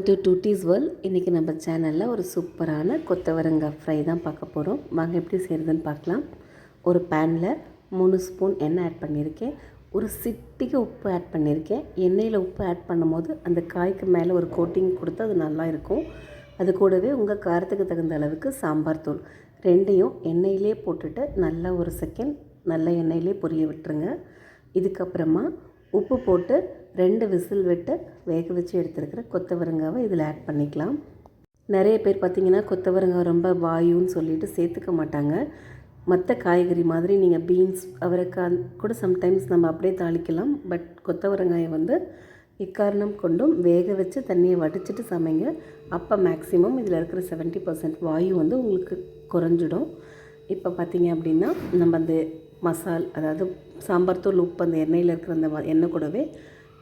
To duties world. இன்றைக்கி நம்ம சேனலில் ஒரு சூப்பரான கொத்தவரங்காய் ஃப்ரை தான் பார்க்க போகிறோம். வாங்க எப்படி செய்கிறதுன்னு பார்க்கலாம். ஒரு பேனில் 3 ஸ்பூன் எண்ணெய் ஆட் பண்ணியிருக்கேன். ஒரு சிட்டிக்கு உப்பு ஆட் பண்ணியிருக்கேன். எண்ணெயில் உப்பு ஆட் பண்ணும்போது அந்த காய்க்கு மேலே ஒரு கோட்டிங் கொடுத்து அது நல்லா இருக்கும். அது கூடவே உங்கள் காரத்துக்கு தகுந்த அளவுக்கு சாம்பார் தூள் ரெண்டையும் எண்ணெயிலே போட்டுட்டு நல்லா ஒரு செகண்ட் நல்ல எண்ணெயிலே பொரிய விட்டுருங்க. இதுக்கப்புறமா உப்பு போட்டு 2 விசில் விட்டு வேக வச்சு எடுத்துருக்கிற கொத்தவரங்காவை இதில் ஆட் பண்ணிக்கலாம். நிறைய பேர் பார்த்திங்கன்னா கொத்தவரங்காய் ரொம்ப வாயுன்னு சொல்லிட்டு சேர்த்துக்க மாட்டாங்க. மற்ற காய்கறி மாதிரி நீங்கள் பீன்ஸ் அவரைக்காய் கூட சம்டைம்ஸ் நம்ம அப்படியே தாளிக்கலாம். பட் கொத்தவரங்காயை எக்காரணம் கொண்டும் வேக வச்சு தண்ணியை வடிச்சிட்டு சமைங்க. அப்போ மேக்ஸிமம் இதில் இருக்கிற 70% வாயு உங்களுக்கு குறைஞ்சிடும். இப்போ பார்த்திங்க அப்படின்னா நம்ம அந்த அதாவது சாம்பார் தூள் உப்பு அந்த எண்ணெயில் இருக்கிற அந்த எண்ணெய் கூடவே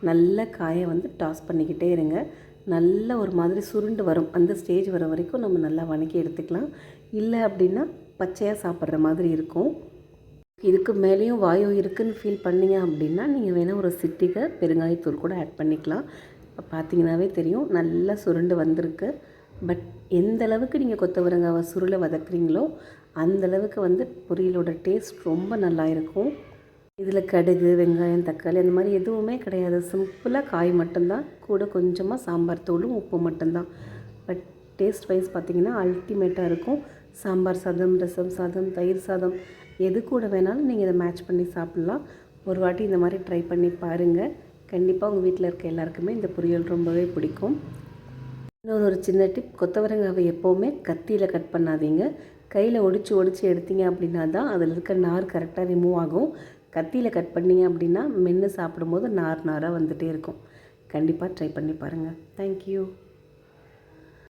நல்ல காயை டாஸ் பண்ணிக்கிட்டே இருங்க. நல்ல ஒரு மாதிரி சுருண்டு வரும். அந்த ஸ்டேஜ் வர வரைக்கும் நம்ம நல்லா வணக்கி எடுத்துக்கலாம். இல்லை அப்படின்னா பச்சையாக சாப்பிட்ற மாதிரி இருக்கும். இதுக்கு மேலேயும் வாயு இருக்குதுன்னு ஃபீல் பண்ணிங்க அப்படின்னா நீங்கள் வேணால் ஒரு சிட்டிகை பெருங்காயத்தூள் கூட ஆட் பண்ணிக்கலாம். இப்போ பார்த்தீங்கன்னாவே தெரியும் நல்லா சுருண்டு வந்திருக்கு. பட் எந்த அளவுக்கு நீங்கள் கொத்தவரங்காவை சுருளை வதக்குறீங்களோ அந்தளவுக்கு பொரியலோட டேஸ்ட் ரொம்ப நல்லா இருக்கும். இதில் கடுகு, வெங்காயம், தக்காளி அந்த மாதிரி எதுவுமே கிடையாது. சிம்பிளாக காய் மட்டும்தான், கூட கொஞ்சமாக சாம்பார் தூளும் உப்பு மட்டும்தான். பட் டேஸ்ட் வைஸ் பார்த்திங்கன்னா அல்டிமேட்டாக இருக்கும். சாம்பார் சாதம், ரசம் சாதம், தயிர் சாதம் எது கூட வேணாலும் நீங்கள் இதை மேட்ச் பண்ணி சாப்பிட்லாம். ஒரு வாட்டி இந்த மாதிரி ட்ரை பண்ணி பாருங்கள். கண்டிப்பாக உங்கள் வீட்டில் இருக்க எல்லாருக்குமே இந்த பொரியல் ரொம்பவே பிடிக்கும். இன்னொரு சின்ன டிப், கொத்தவரங்காவை எப்போவுமே கத்தியில் கட் பண்ணாதீங்க. கையில் ஒடிச்சு எடுத்தீங்க அப்படின்னா தான் அதில் இருக்க நார் கரெக்டாக ரிமூவ் ஆகும். கத்தியில் கட் பண்ணிங்க அப்படின்னா மென்று சாப்பிடும்போது நார் நாராக வந்துகிட்டே இருக்கும். கண்டிப்பாக ட்ரை பண்ணி பாருங்கள். தேங்க்யூ.